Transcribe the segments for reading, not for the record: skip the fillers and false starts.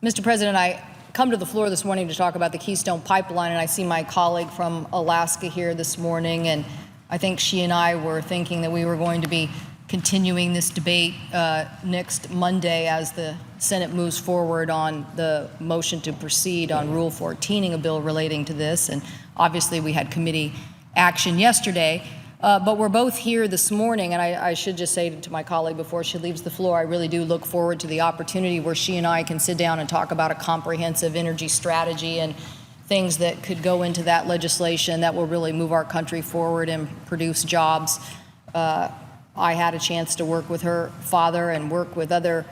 Mr. President, I come to the floor this morning to talk about the Keystone Pipeline, and I see my colleague from Alaska here this morning, and I think she and I were thinking that we were going to be continuing this debate next Monday as the Senate moves forward on the motion to proceed on Rule 14, a bill relating to this. And obviously we had committee action yesterday. But we're both here this morning, and I should just say to my colleague before she leaves the floor, I really do look forward to the opportunity where she and I can sit down and talk about a comprehensive energy strategy and things that could go into that legislation that will really move our country forward and produce jobs. I had a chance to work with her father and work with other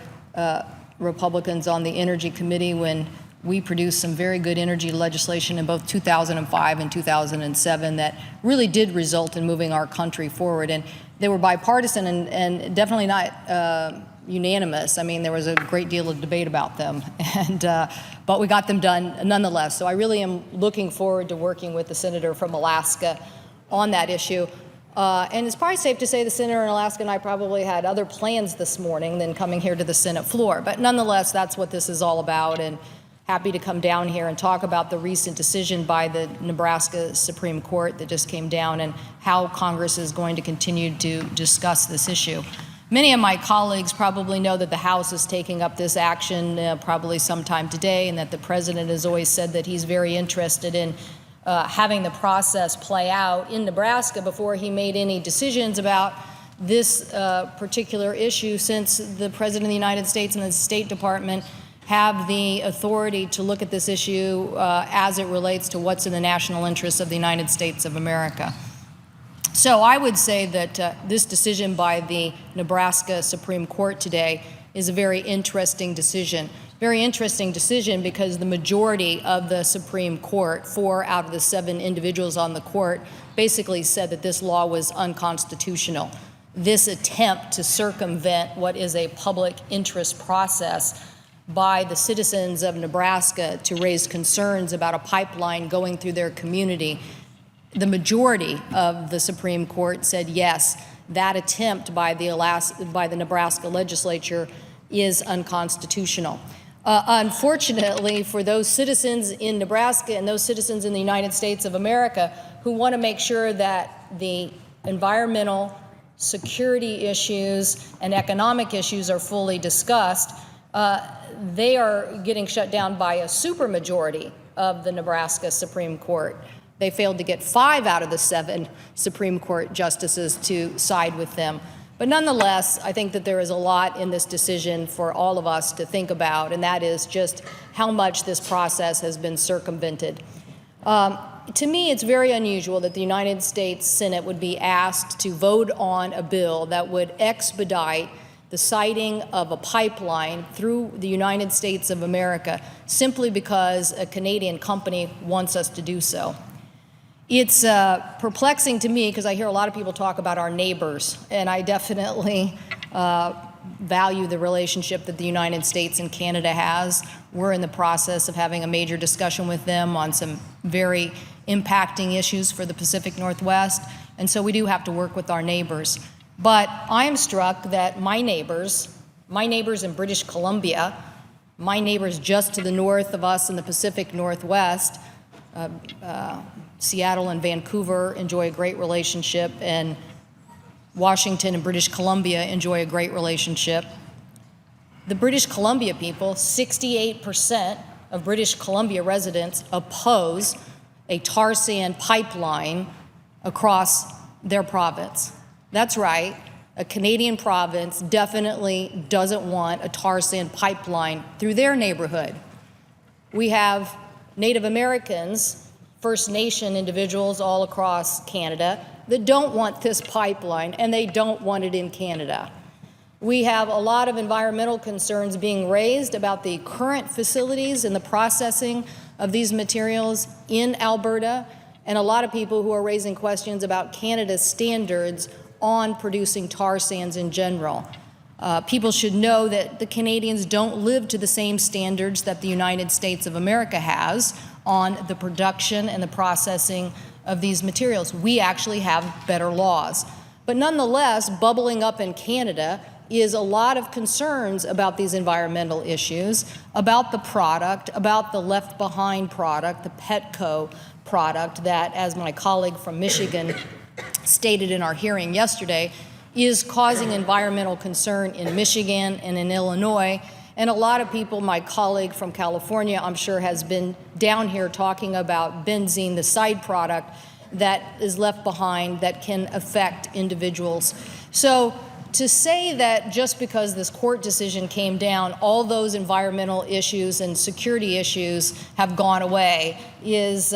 Republicans on the Energy Committee when we produced some very good energy legislation in both 2005 and 2007 that really did result in moving our country forward. And they were bipartisan and definitely not unanimous. I mean, there was a great deal of debate about them, but we got them done nonetheless. So I really am looking forward to working with the senator from Alaska on that issue. And it's probably safe to say the senator in Alaska and I probably had other plans this morning than coming here to the Senate floor. But nonetheless, that's what this is all about. And happy to come down here and talk about the recent decision by the Nebraska Supreme Court that just came down and how Congress is going to continue to discuss this issue. Many of my colleagues probably know that the House is taking up this action probably sometime today, and that the President has always said that he's very interested in having the process play out in Nebraska before he made any decisions about this particular issue, since the President of the United States and the State Department have the authority to look at this issue as it relates to what's in the national interest of the United States of America. So I would say that this decision by the Nebraska Supreme Court today is a very interesting decision. Very interesting decision because the majority of the Supreme Court, 4 out of the 7 individuals on the court, basically said that this law was unconstitutional. This attempt to circumvent what is a public interest process by the citizens of Nebraska to raise concerns about a pipeline going through their community, the majority of the Supreme Court said yes, that attempt by the Nebraska legislature is unconstitutional. Unfortunately, for those citizens in Nebraska and those citizens in the United States of America who want to make sure that the environmental, security issues and economic issues are fully discussed, they are getting shut down by a supermajority of the Nebraska Supreme Court. They failed to get 5 out of the 7 Supreme Court justices to side with them. But nonetheless, I think that there is a lot in this decision for all of us to think about, and that is just how much this process has been circumvented. To me, it's very unusual that the United States Senate would be asked to vote on a bill that would expedite the siting of a pipeline through the United States of America simply because a Canadian company wants us to do so. It's perplexing to me because I hear a lot of people talk about our neighbors, and I definitely value the relationship that the United States and Canada has. We're in the process of having a major discussion with them on some very impacting issues for the Pacific Northwest, and so we do have to work with our neighbors. But I am struck that my neighbors in British Columbia, my neighbors just to the north of us in the Pacific Northwest, Seattle and Vancouver enjoy a great relationship, and Washington and British Columbia enjoy a great relationship. The British Columbia people, 68% of British Columbia residents oppose a tar sand pipeline across their province. That's right, a Canadian province definitely doesn't want a tar sand pipeline through their neighborhood. We have Native Americans, First Nation individuals all across Canada that don't want this pipeline, and they don't want it in Canada. We have a lot of environmental concerns being raised about the current facilities and the processing of these materials in Alberta, and a lot of people who are raising questions about Canada's standards on producing tar sands in general. People should know that the Canadians don't live to the same standards that the United States of America has on the production and the processing of these materials. We actually have better laws. But nonetheless, bubbling up in Canada, is a lot of concerns about these environmental issues, about the product, about the left behind product, the Petco product that, as my colleague from Michigan stated in our hearing yesterday, is causing environmental concern in Michigan and in Illinois. And a lot of people, my colleague from California, I'm sure, has been down here talking about benzene, the side product that is left behind that can affect individuals. So to say that just because this court decision came down, all those environmental issues and security issues have gone away is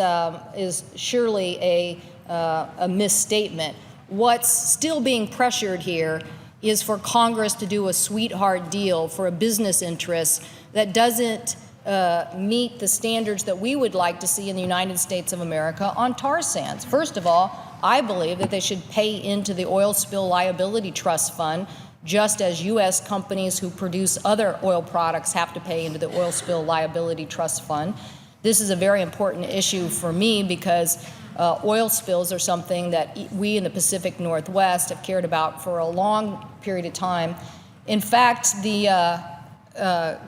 surely a misstatement. What's still being pressured here is for Congress to do a sweetheart deal for a business interest that doesn't meet the standards that we would like to see in the United States of America on tar sands. First of all, I believe that they should pay into the Oil Spill Liability Trust Fund, just as U.S. companies who produce other oil products have to pay into the Oil Spill Liability Trust Fund. This is a very important issue for me because oil spills are something that we in the Pacific Northwest have cared about for a long period of time. In fact, the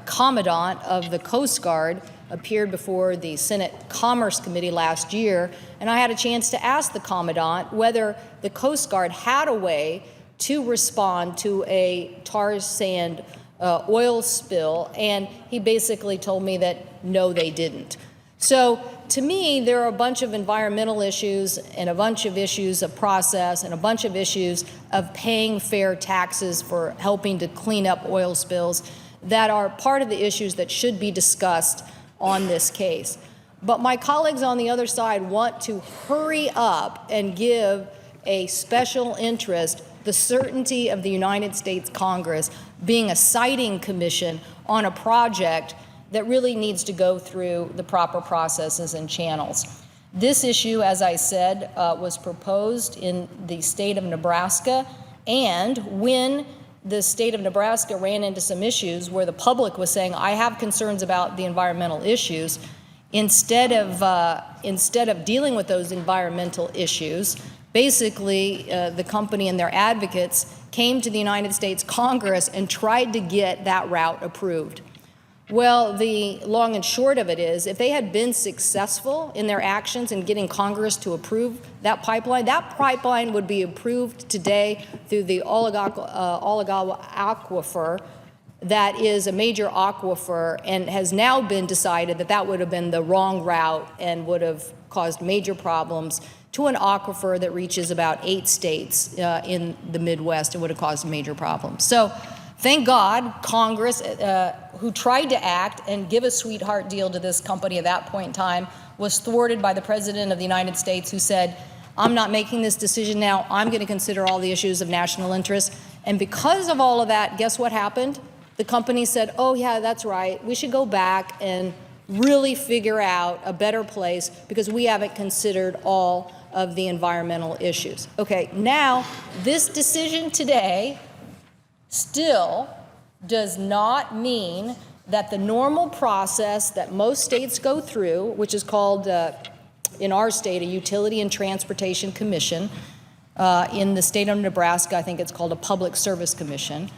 Commandant of the Coast Guard appeared before the Senate Commerce Committee last year, and I had a chance to ask the Commandant whether the Coast Guard had a way to respond to a tar sand oil spill, and he basically told me that no, they didn't. So to me, there are a bunch of environmental issues and a bunch of issues of process and a bunch of issues of paying fair taxes for helping to clean up oil spills that are part of the issues that should be discussed on this case. But my colleagues on the other side want to hurry up and give a special interest the certainty of the United States Congress being a siting commission on a project that really needs to go through the proper processes and channels. This issue, as I said, was proposed in the state of Nebraska, and when the state of Nebraska ran into some issues where the public was saying, I have concerns about the environmental issues, instead of dealing with those environmental issues, basically the company and their advocates came to the United States Congress and tried to get that route approved. Well, the long and short of it is, if they had been successful in their actions in getting Congress to approve that pipeline would be approved today through the Olagawa Aquifer. That is a major aquifer, and has now been decided that that would have been the wrong route and would have caused major problems to an aquifer that reaches about 8 states in the Midwest and would have caused major problems. So thank God Congress, who tried to act and give a sweetheart deal to this company at that point in time, was thwarted by the President of the United States, who said, I'm not making this decision now. I'm going to consider all the issues of national interest. And because of all of that, guess what happened? The company said, oh, yeah, that's right. We should go back and really figure out a better place because we haven't considered all of the environmental issues. Okay, now this decision today still does not mean that the normal process that most states go through, which is called, in our state, a Utility and Transportation Commission. In the state of Nebraska, I think it's called a Public Service Commission.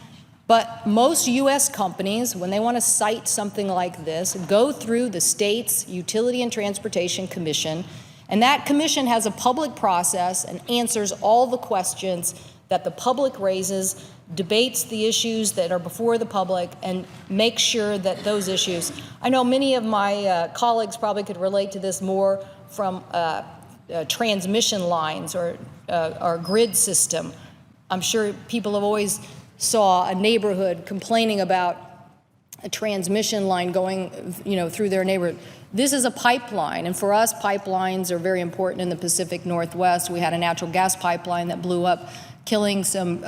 But most U.S. companies, when they want to cite something like this, go through the state's Utility and Transportation Commission, and that commission has a public process and answers all the questions that the public raises, debates the issues that are before the public, and makes sure that those issues. I know many of my colleagues probably could relate to this more from transmission lines or our grid system. I'm sure people have always saw a neighborhood complaining about a transmission line going, through their neighborhood. This is a pipeline, and for us, pipelines are very important in the Pacific Northwest. We had a natural gas pipeline that blew up, killing some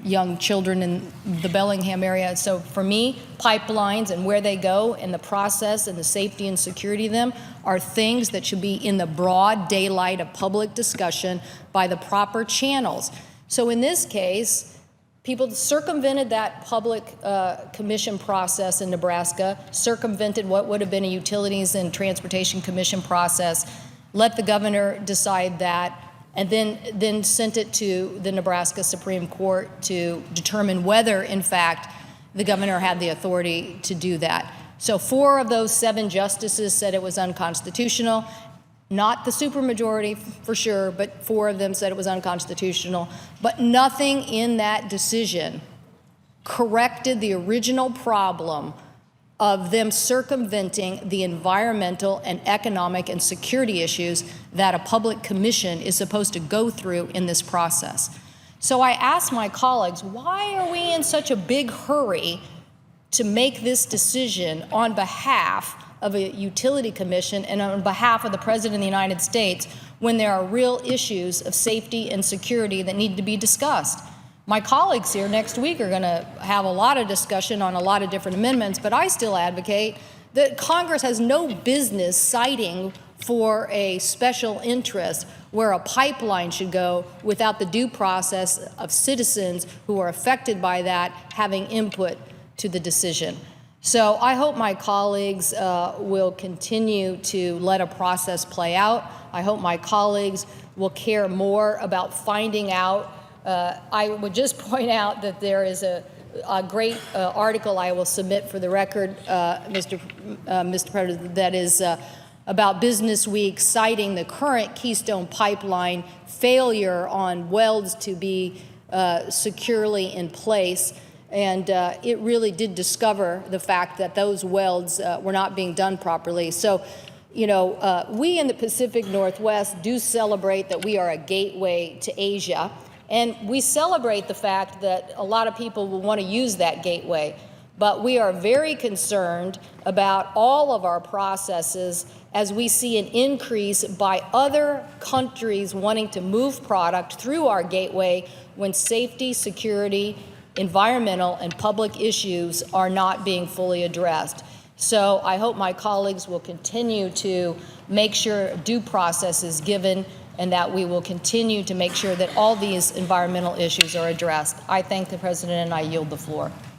young children in the Bellingham area. So for me, pipelines and where they go and the process and the safety and security of them are things that should be in the broad daylight of public discussion by the proper channels. So in this case, people circumvented that public commission process in Nebraska, circumvented what would have been a Utilities and Transportation Commission process, let the governor decide that, and then sent it to the Nebraska Supreme Court to determine whether, in fact, the governor had the authority to do that. So 4 of those 7 justices said it was unconstitutional. Not the supermajority for sure, but 4 of them said it was unconstitutional. But nothing in that decision corrected the original problem of them circumventing the environmental and economic and security issues that a public commission is supposed to go through in this process. So I asked my colleagues, why are we in such a big hurry to make this decision on behalf of a utility commission and on behalf of the President of the United States when there are real issues of safety and security that need to be discussed? My colleagues here next week are going to have a lot of discussion on a lot of different amendments, but I still advocate that Congress has no business citing for a special interest where a pipeline should go without the due process of citizens who are affected by that having input to the decision. So I hope my colleagues will continue to let a process play out. I hope my colleagues will care more about finding out. I would just point out that there is a great article I will submit for the record, Mr. President, that is about Business Week citing the current Keystone pipeline failure on welds to be securely in place. And it really did discover the fact that those welds were not being done properly. So, you know, we in the Pacific Northwest do celebrate that we are a gateway to Asia. And we celebrate the fact that a lot of people will want to use that gateway. But we are very concerned about all of our processes as we see an increase by other countries wanting to move product through our gateway when safety, security, environmental, and public issues are not being fully addressed. So I hope my colleagues will continue to make sure due process is given and that we will continue to make sure that all these environmental issues are addressed. I thank the President and I yield the floor.